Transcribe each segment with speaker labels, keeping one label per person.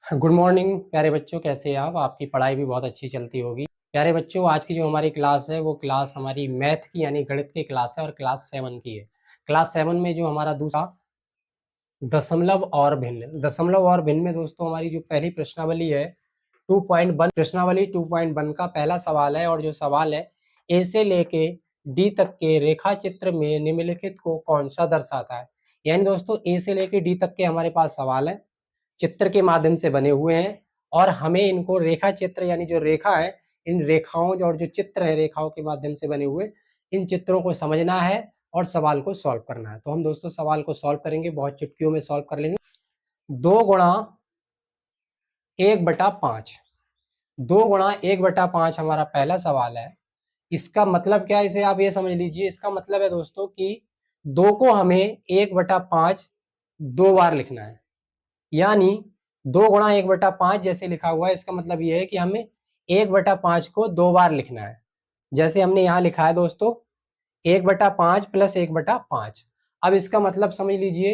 Speaker 1: Good morning प्यारे बच्चों, कैसे हैं आप? आपकी पढ़ाई भी बहुत अच्छी चलती होगी। प्यारे बच्चों, आज की जो हमारी क्लास है वो क्लास हमारी मैथ की यानी गणित की क्लास है और क्लास 7 की है। क्लास 7 में जो हमारा दूसरा दशमलव और भिन्न में दोस्तों हमारी जो पहली प्रश्नावली है 2.1 प्रश्नावली 2.1 का पहला सवाल है। और जो सवाल है, ए से लेके डी तक के रेखा चित्र में निम्नलिखित को कौन सा दर्शाता है। यानी दोस्तों ए से लेके डी तक के हमारे पास सवाल है, चित्र के माध्यम से बने हुए हैं और हमें इनको रेखा चित्र यानी जो रेखा है, इन रेखाओं और जो चित्र है रेखाओं के माध्यम से बने हुए, इन चित्रों को समझना है और सवाल को सॉल्व करना है। तो हम दोस्तों सवाल को सॉल्व करेंगे, बहुत चुटकियों में सॉल्व कर लेंगे। 2 गुणा 1/5, 2 गुणा 1/5 हमारा पहला सवाल है। इसका मतलब क्या है, इसे आप ये समझ लीजिए। इसका मतलब है दोस्तों कि 2 को हमें 1/5 दो बार लिखना है, यानी 2 गुणा 1/5 जैसे लिखा हुआ है, इसका मतलब ये है कि हमें 1/5 को दो बार लिखना है। जैसे हमने यहाँ लिखा है दोस्तों 1/5 प्लस 1/5। अब इसका मतलब समझ लीजिए,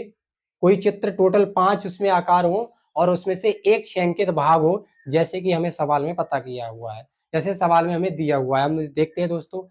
Speaker 1: कोई चित्र टोटल 5 उसमें आकार हो और उसमें से एक छेंकित भाग हो, जैसे कि हमें सवाल में पता किया हुआ है, जैसे सवाल में हमें दिया हुआ है। हम देखते हैं दोस्तों,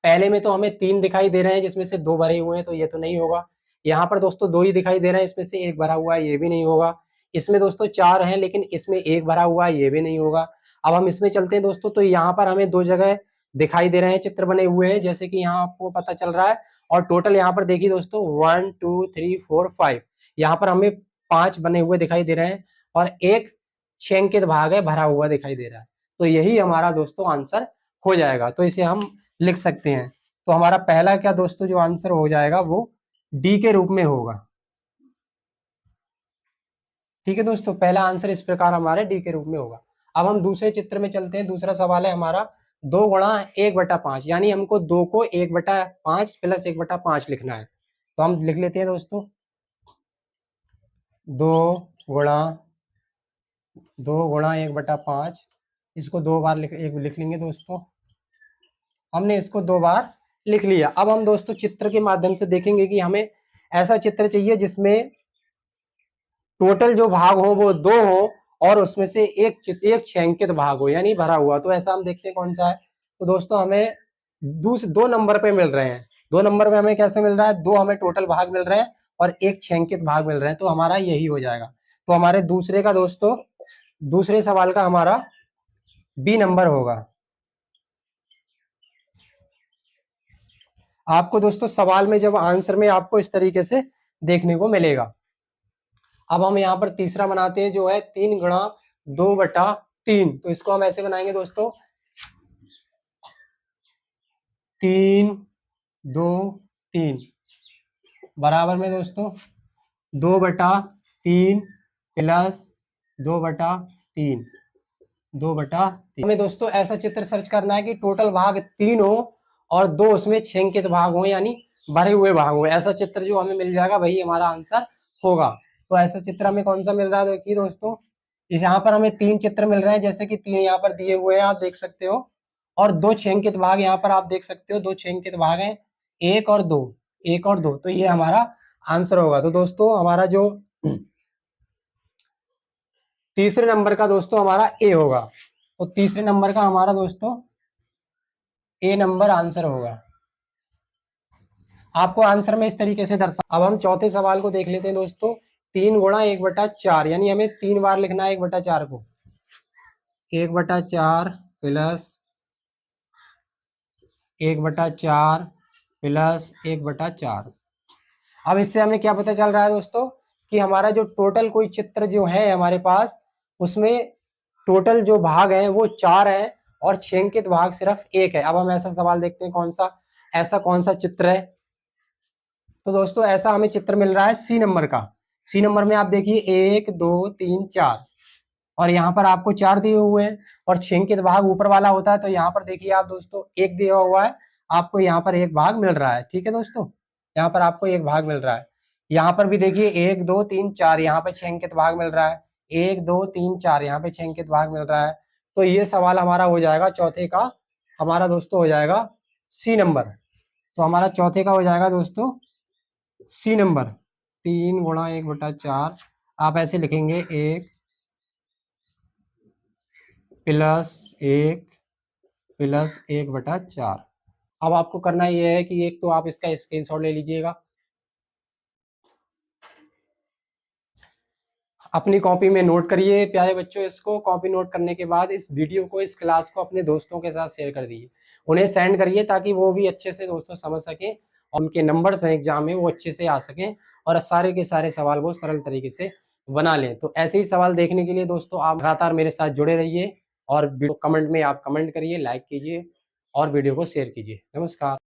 Speaker 1: पहले में तो हमें 3 दिखाई दे रहे हैं जिसमें से 2 भरे हुए हैं, तो ये तो नहीं होगा। यहाँ पर दोस्तों 2 ही दिखाई दे रहे हैं, इसमें से 1 भरा हुआ है, ये भी नहीं होगा। इसमें दोस्तों 4 हैं लेकिन इसमें 1 भरा हुआ है, ये भी नहीं होगा। अब हम इसमें चलते हैं दोस्तों, तो यहाँ पर हमें 2 जगह दिखाई दे रहे हैं, चित्र बने हुए हैं, जैसे कि यहाँ आपको पता चल रहा है। और टोटल यहाँ पर देखिए दोस्तों 1 2 3 4 5, यहाँ पर हमें 5 बने हुए दिखाई दे रहे हैं और एक छेंकित भाग है भरा हुआ दिखाई दे रहा है। तो यही हमारा दोस्तों आंसर हो जाएगा, तो इसे हम लिख सकते हैं। तो हमारा पहला क्या दोस्तों जो आंसर हो जाएगा वो डी के रूप में होगा। ठीक है दोस्तों, पहला आंसर इस प्रकार हमारे डी के रूप में होगा। अब हम दूसरे चित्र में चलते हैं। दूसरा सवाल है हमारा 2 गुणा 1/5, यानी हमको 2 को 1/5 प्लस 1/5 लिखना है। तो हम लिख लेते हैं दोस्तों 2 गुणा 1/5, इसको 2 बार लिख लेंगे दोस्तों। हमने इसको 2 बार लिख लिया। अब हम दोस्तों चित्र के माध्यम से देखेंगे कि हमें ऐसा चित्र चाहिए जिसमें टोटल जो भाग हो वो 2 हो और उसमें से एक छेंकित भाग हो यानी भरा हुआ। तो ऐसा हम देखते हैं कौन सा है। तो दोस्तों हमें 2 नंबर पे मिल रहे हैं। 2 नंबर पे हमें कैसे मिल रहा है, 2 हमें टोटल भाग मिल रहे हैं और एक छेंकित भाग मिल रहे हैं, तो हमारा यही हो जाएगा। तो हमारे दूसरे का दोस्तों, दूसरे सवाल का हमारा बी नंबर होगा। आपको दोस्तों सवाल में जब आंसर में आपको इस तरीके से देखने को मिलेगा। अब हम यहाँ पर तीसरा बनाते हैं जो है 3 गुणा 2/3। तो इसको हम ऐसे बनाएंगे दोस्तों 3 2 3 बराबर में दोस्तों 2/3 प्लस 2/3 2/3। हमें दोस्तों ऐसा चित्र सर्च करना है कि टोटल भाग 3 हो और 2 उसमें छेंकित भाग हो यानी भरे हुए भाग हो। ऐसा चित्र जो हमें मिल जाएगा वही हमारा आंसर होगा। तो ऐसा चित्र हमें कौन सा मिल रहा है देखिए दोस्तों, इस यहाँ पर हमें 3 चित्र मिल रहे हैं, जैसे कि 3 यहाँ पर दिए हुए हैं आप देख सकते हो, और 2 छेंकित भाग यहाँ पर आप देख सकते हो, 2 छेंकित भाग हैं, 1 और 2, 1 और 2। तो ये हमारा आंसर होगा। तो दोस्तों हमारा जो तीसरे नंबर का दोस्तों हमारा ए होगा। तो तीसरे नंबर का हमारा दोस्तों ए नंबर आंसर होगा। आपको आंसर में इस तरीके से दर्शा। अब हम चौथे सवाल को देख लेते हैं दोस्तों। 3 गुणा 1/4, यानी हमें 3 बार लिखना है 1/4 को। 1/4 प्लस 1/4 प्लस 1/4। अब इससे हमें क्या पता चल रहा है दोस्तों कि हमारा जो टोटल कोई चित्र जो है हमारे पास, उसमें टोटल जो भाग है वो 4 है और छेंकित भाग सिर्फ 1 है। अब हम ऐसा सवाल देखते हैं कौन सा, ऐसा कौन सा चित्र है। तो दोस्तों ऐसा हमें चित्र मिल रहा है सी नंबर का। सी नंबर में आप देखिए 1 2 3 4, और यहाँ पर आपको 4 दिए हुए हैं और छेंकित भाग ऊपर वाला होता है। तो यहाँ पर देखिए आप दोस्तों 1 दिया हुआ है, आपको यहाँ पर 1 भाग मिल रहा है। ठीक है दोस्तों, यहाँ पर आपको 1 भाग मिल रहा है। यहाँ पर भी देखिए 1 2 3 4, यहाँ पे छेंकित भाग मिल रहा है। 1 2 3 4, यहाँ पे छेंकित भाग मिल रहा है। तो ये सवाल हमारा हो जाएगा चौथे का, हमारा दोस्तों हो जाएगा सी नंबर। तो हमारा चौथे का हो जाएगा दोस्तों सी नंबर। 3 गुणा 1/4 आप ऐसे लिखेंगे 1 +1 अब आपको करना ये है कि एक तो आप इसका स्क्रीनशॉट ले लीजिएगा, अपनी कॉपी में नोट करिए प्यारे बच्चों। इसको कॉपी नोट करने के बाद इस वीडियो को, इस क्लास को अपने दोस्तों के साथ शेयर कर दीजिए, उन्हें सेंड करिए ताकि वो भी अच्छे से दोस्तों समझ सकें और उनके नंबर्स हैं एग्जाम में वो अच्छे से आ सकें और सारे के सारे सवाल वो सरल तरीके से बना लें। तो ऐसे ही सवाल देखने के लिए दोस्तों आप लगातार मेरे साथ जुड़े रहिए और कमेंट में आप कमेंट करिए, लाइक कीजिए और वीडियो को शेयर कीजिए। नमस्कार।